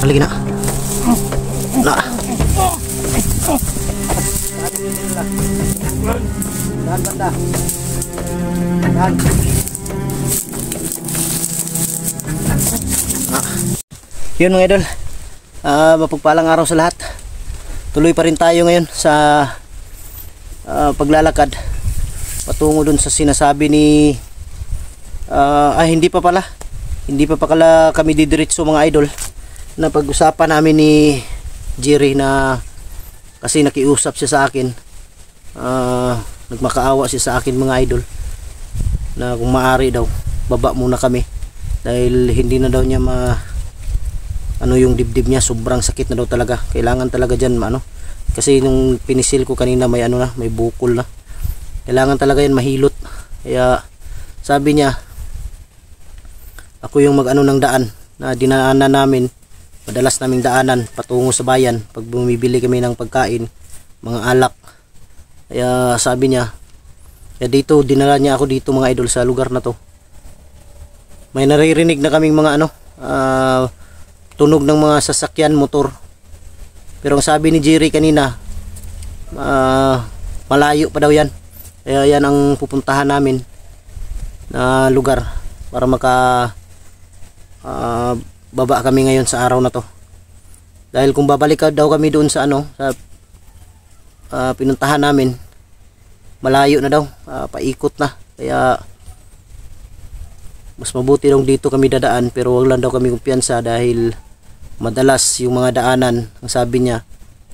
Halika na. Na. Dan banda. Dan. Yun mga idol. Mapagpalang araw sa lahat. Tuloy pa rin tayo ngayon sa paglalakad patungo dun sa sinasabi ni hindi pa pala kami didiretso mga idol, na pag-usapan namin ni Jerry, na kasi nakiusap siya sa akin, nagmakaawa siya sa akin mga idol, na kung maaari daw baba muna kami dahil hindi na daw niya yung dibdib niya, sobrang sakit na daw talaga. Kailangan talaga dyan kasi nung pinisil ko kanina may may bukol na, kailangan talaga yan mahilot. Kaya sabi niya ako yung ng daan na dinaanan namin, madalas naming daanan patungo sa bayan pag bumibili kami ng pagkain, mga alak. Kaya sabi niya, dito dinala niya ako dito mga idol, sa lugar na to. May naririnig na kaming mga tunog ng mga sasakyan, motor. Pero ang sabi ni Jerry kanina, malayo pa daw yan. Kaya yan ang pupuntahan namin na lugar para baba kami ngayon sa araw na to. Dahil kung babalik daw kami doon sa sa pinuntahan namin, malayo na daw, paikot na. Kaya mas mabuti daw dito kami dadaan, pero wag lang daw kami kumpiyansa dahil madalas yung mga daanan, ang sabi niya,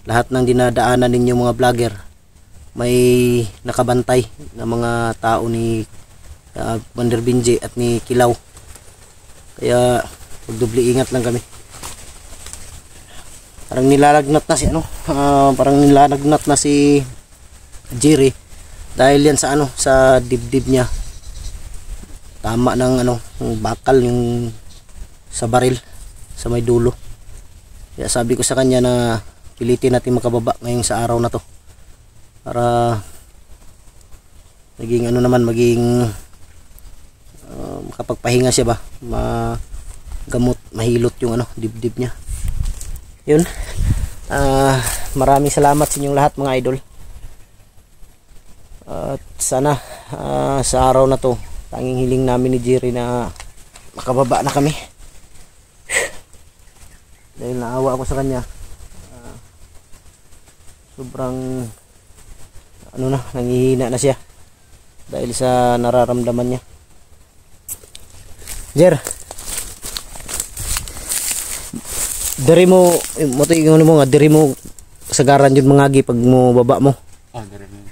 lahat ng dinadaanan ninyo mga vlogger may nakabantay na mga tao ni Wander Binje at ni Kilaw. Kaya magdubli ingat lang kami. Parang nilalagnat na si parang nilalagnat na si Jerry dahil yan sa sa dibdib niya. Tama ng bakal yung sa baril sa may dulo. Kaya sabi ko sa kanya na pilitin natin makababa ngayong sa araw na to para maging maging makapagpahinga siya ba, magamot, mahilot yung dibdib niya. Yun, maraming salamat sa inyong lahat mga idol. At sana sa araw na to, tanging hiling namin ni Jerry na makababa na kami dahil naawa ako sa kanya. Sobrang nangihina na siya dahil sa nararamdaman niya. Jer, diri mo diri mo sagaran jud mangagi pag mo baba mo. Diri mo.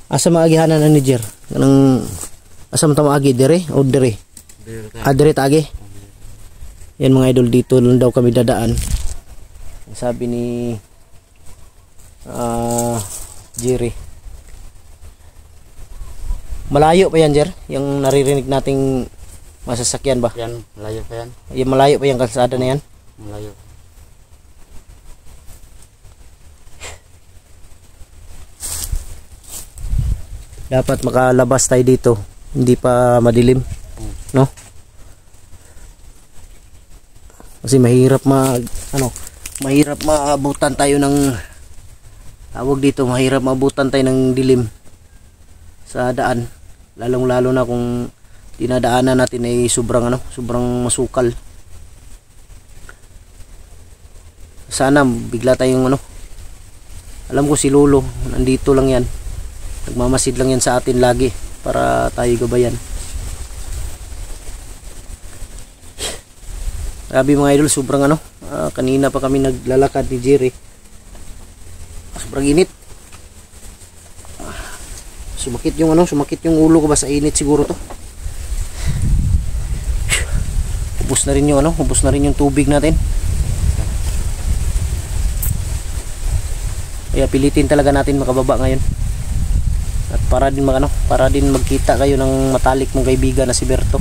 Asa maagihanan ni Jer? Kanang asa man ta maagi diri o diri? Diri tagi. Yan mga idol, dito lang daw kami dadaan. Sabi ni Jerry. Malayo pa yan, Jer? Yung naririnig nating masasakyan ba? Yan, malayo pa yan. Yung malayo pa yung kalsada na yan? Malayo. Dapat makalabas tayo dito, hindi pa madilim, no? Kasi mahirap mahirap maabutan tayo ng mahirap maabutan tayo ng dilim sa daan, lalong-lalo na kung dinadaanan natin ay sobrang masukal. Sana bigla tayong alam ko si Lolo nandito lang yan, nagmamasid lang yan sa atin lagi para tayo gabayan. Grabe mga idol, sobrang kanina pa kami naglalakad ni Jerry, sobrang init. Sumakit yung ulo ko ba sa init siguro to. Ubos na rin yung tubig natin. Kaya pilitin talaga natin makababa ngayon. At para din magkita kayo ng matalik mong kaibigan na si Berto.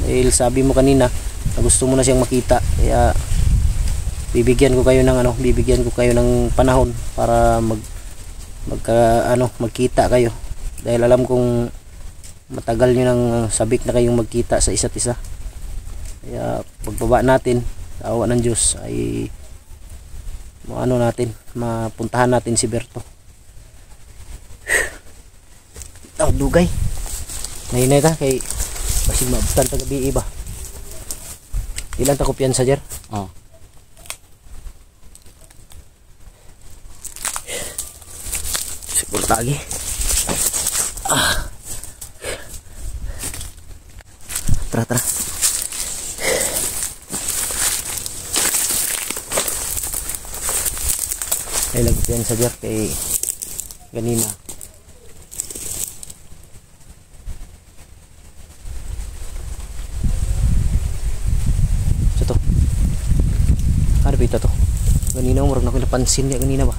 Dahil sabi mo kanina na gusto mo na siyang makita, kaya bibigyan ko kayo ng panahon para magkita kayo, dahil alam kong matagal nyo nang sabik na kayong magkita sa isa't isa. Kaya pagbaba natin sa awa ng Diyos ay mapuntahan natin si Berto. Ang dugay. Nahinay ta kay basig maabtan ta gabi iba. Ilan ta kumpiyansa Jer? Oh. Siguro lagi. Tara, tara. Ay lang kumpiyansa Jer kay ganina. Ito to. Ganina murag na ko napansin niya ganina ba?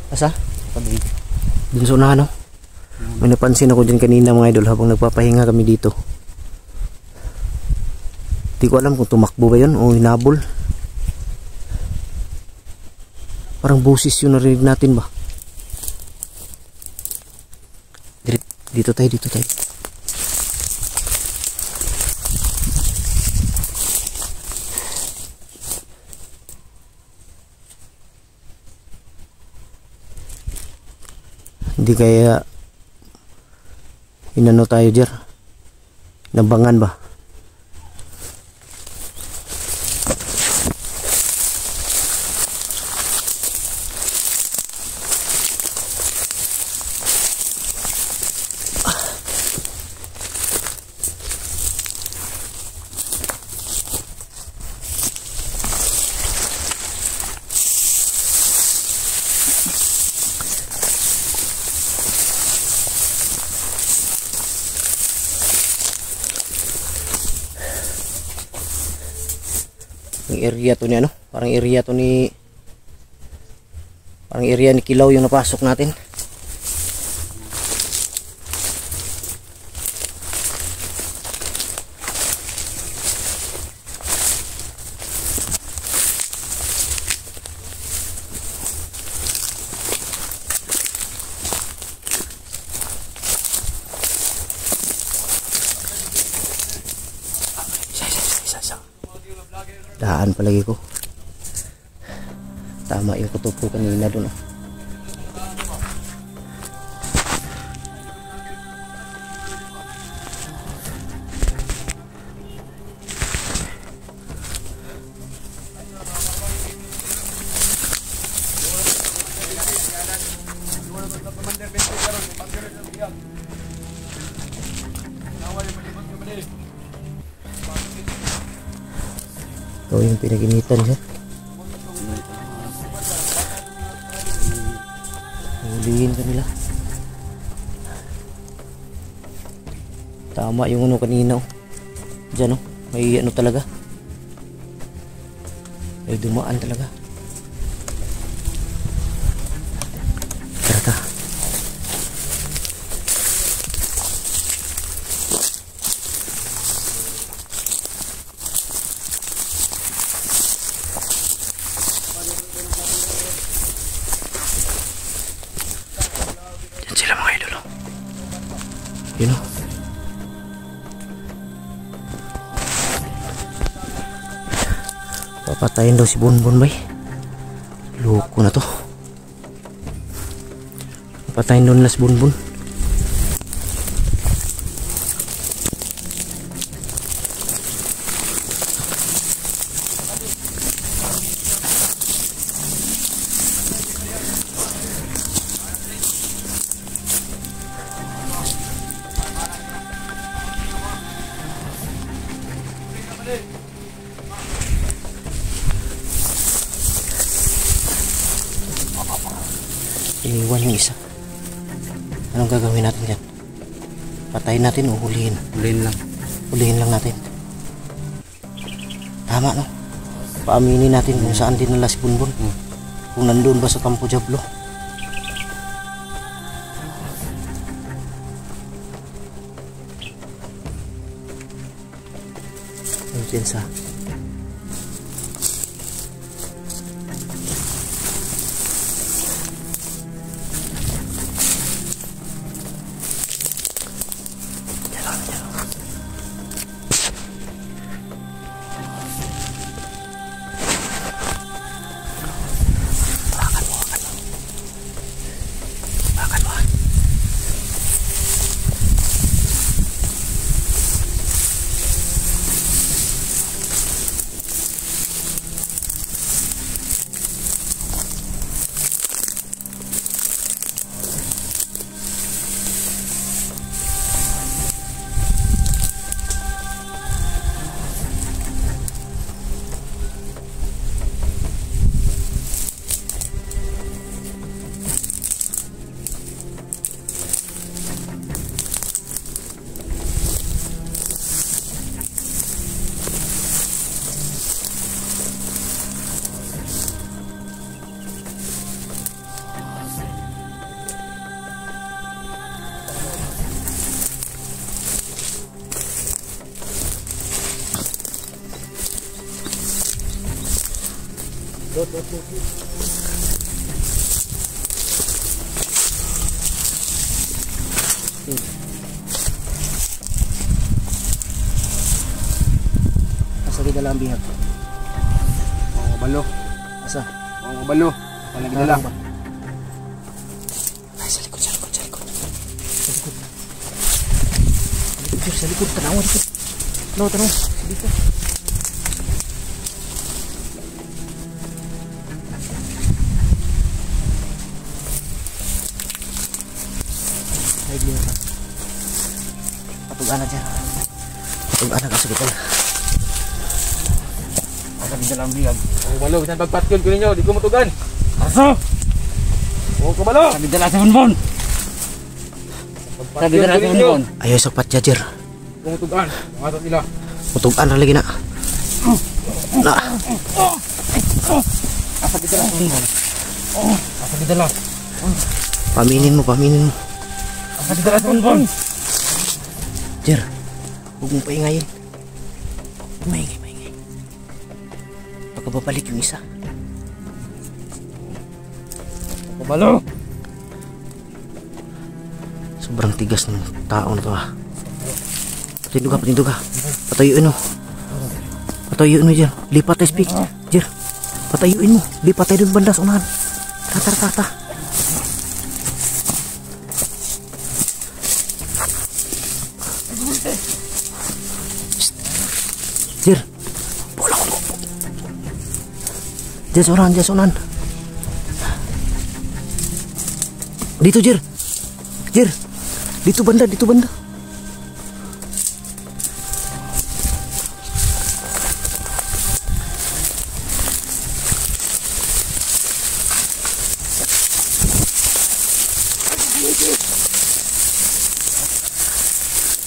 Asa? Tabi. Dun sa unahan no? May napansin ako dyan kanina mga idol habang nagpapahinga kami dito. Di ko alam kung tumakbo ba yun o hinabol. Parang busis yung narinig natin ba? Dito tayo, dito tayo. Hindi kaya inano tayo Jer? Nabangan ba? Yung area to ni ano, parang area ni Kilaw yung napasok natin. Daan palagi ko. Tama yung kutob ko kanina doon. Ito yung pinaginitan siya. Hulihin kanila. Tama yung ano kanina oh. Diyan oh. May ano talaga. May dumaan talaga. Tara. Yan sila mga idol oh. Yun oh. Papatayin daw si Bonbon bay. Loko na to. Papatayin daw nila si Bonbon. Iniwan yung isa. Anong gagawin natin dyan? Patayin natin o hulihin? Hulihin lang. Hulihin lang natin. Tama no? Paaminin natin kung saan dinala si Bonbon. Kung nandun ba sa Campo Diablo. Ayun sa Asa gid lang bihag. Mga balo. Asa? Mga balo. Palagi na lang. Ay, sa likod, sa likod, sa likod. Sa likod. Sa likod, tanawa dito. No, tanawa. Dito. Ay, dito ka. Patugaan na dyan. Patugaan na ka sa kita. Palagi na lang bihag. Mga balo. Bisan pagpatyon ko ninyo. Di ko matugan. Aso! Mga balo. Sabi dala sa bunbon. Sabi dala sa bunbon. Ayaw sa patyajer. Kung matugan. Mga ato nila. Mutugan na lagi na. Na. Asa dala sa bunbon. Asa dala. Paminin mo, paminin mo. Asa dala sa bunbon. Jer, huwag mong paingayin. Maingay, maingay. Baka babalik yung isa. Kabalo. Sobrang tigas ng tao na to ah. Patindog ka, patindog ka. Patayuin mo. Patayuin mo Jer. Lipat tayo speak. Jer, patayuin mo. Lipat tayo dun banda sa unahan. Tata, tata. Jer, bola ko. Jer, soran, Jer, soran. Dito, Jer. Jer, dito banda, dito banda.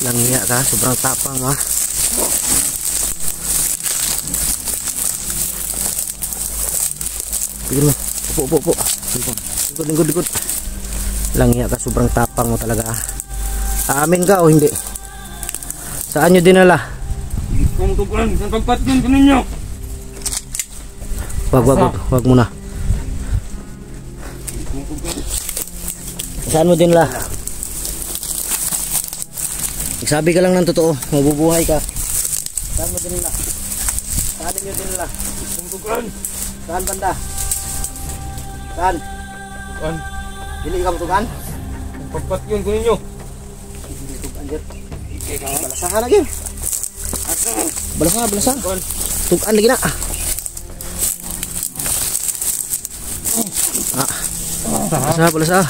Langya ka, sobrang tapang ha. Tigil mo, upo, upo, upo. Likod, likod, likod. Langya ka, sobrang tapang mo talaga ha. Aamin ka o hindi? Saan nyo dinala? Kung tukulan, isang pagpatyon ko ninyo. Wag muna. Saan mo dinala? Nagsabi ka lang ng totoo, mabubuhay ka. Saan mo dinala? Saan nyo dinala? Kung tukulan. Saan banda? Saan? Tukulan. Dili ka mutukan? Isang pagpatyon ko ninyo. Hindi tukan dyan. Balasa ka lagi. Balasa, balasa. Tukan lagi na. Balasa, balasa.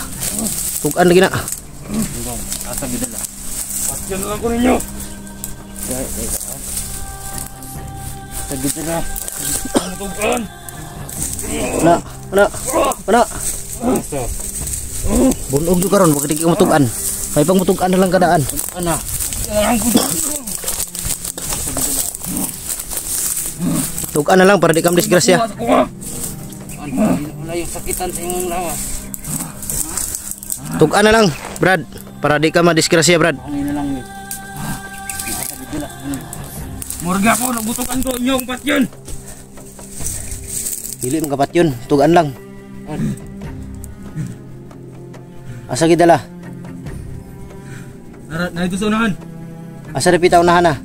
Tukan lagi na. Asa gidala. Patyon lang ko ninyo. Asa gidala. Kung tukulan. Ana, ana, ana. Asa. Bunog juga karon, bakit di ka mutukan? May pang mutukan na lang kadaan. Ana. Ang ko. Tukan na lang para di ka disgrasya. Wala yung sakitan sa imong lawas. Tukan na lang, Brad, para di ka madisgrasya, Brad. Ang ina lang ni. Murga ko, nabutukan ko inyo ang patyon. Dili mo kapat yun, tugan lang. Asa gidala? Na ito sa unahan. Asa repita unahan na?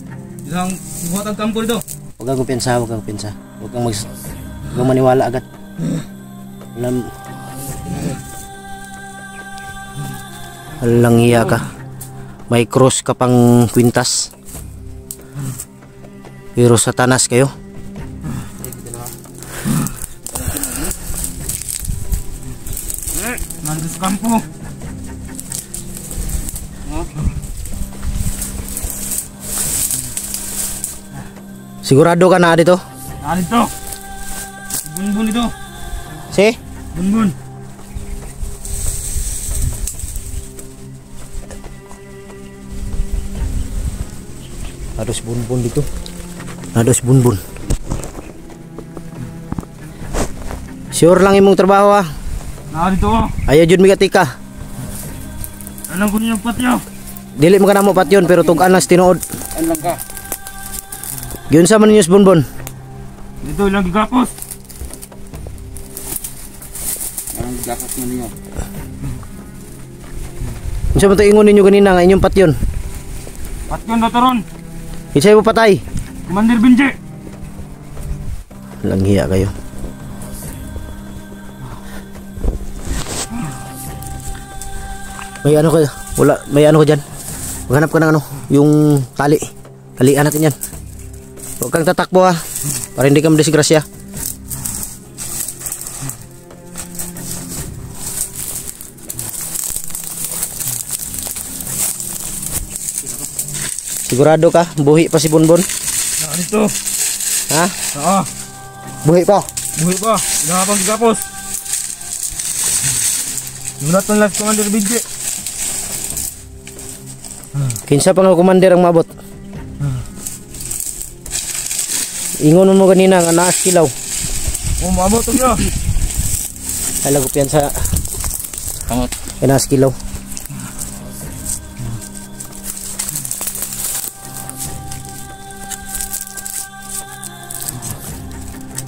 Isang buhat ang kampo dito. Huwag kang kumpensa, huwag kang kumpensa. Huwag kang maniwala agad. Walang hiya ka. May cross ka pang kwintas. Pero satanas kayo. Nandito sa kampo. Sigurado ka na dito? Nandito. Bunbun dito. Si? Bunbun. Hados bunbun dito. Hados bunbun. Sure lang imong trabaho ha. Nandito. Ayaw jud migatika. Anong kunin yung patyo? Dili mo ka na mo patyon pero tugan lang sa tinuod. Ano lang ka? Yun sa man ninyo sa bunbun. Dito lang gigapos. gakas nga ninyo. Unsa man to ingon ninyo ganina nga inyong patyon? Patyon na taron. Isay mo patay. Commander Benji. Langhiya kayo. May ano ka? Wala, may ano ka diyan? Maghanap ka ng ano, yung tali. Talian natin yan. Huwag kang tatakbo ha, para hindi ka madisgrasya. Sigurado ka, buhi pa si Bonbon? Dito. Ha? Oo. Buhi pa? Buhi pa. Wala ka pang gigapos. Nulat ng last Commander Benji. Kinsa pang commander ang maabot? Ingon mo ganina nga naas kilaw. Oh, maabot to niya. Ay lagup yan sa Kamot. naas kilaw.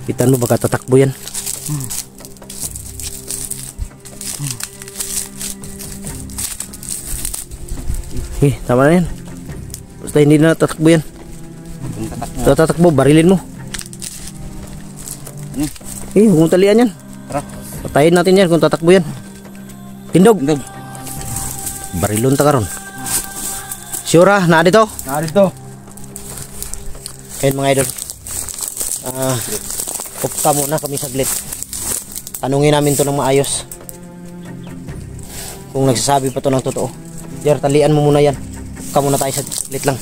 Kita mo baka tatakbo yan. Tama na yan. Basta hindi na tatakbo yan. Kung tatakbo, barilin mo. Huwag mong talian yan. Patayin natin yan kung tatakbo yan. Tindog. Barilon ta karon. Sure ha, na dito? Na dito. Ayun mga idol. Upka muna kami saglit. Tanungin namin to ng maayos. Kung nagsasabi pa to ng totoo. Jer, talian mo muna yan. Upka muna tayo saglit lang.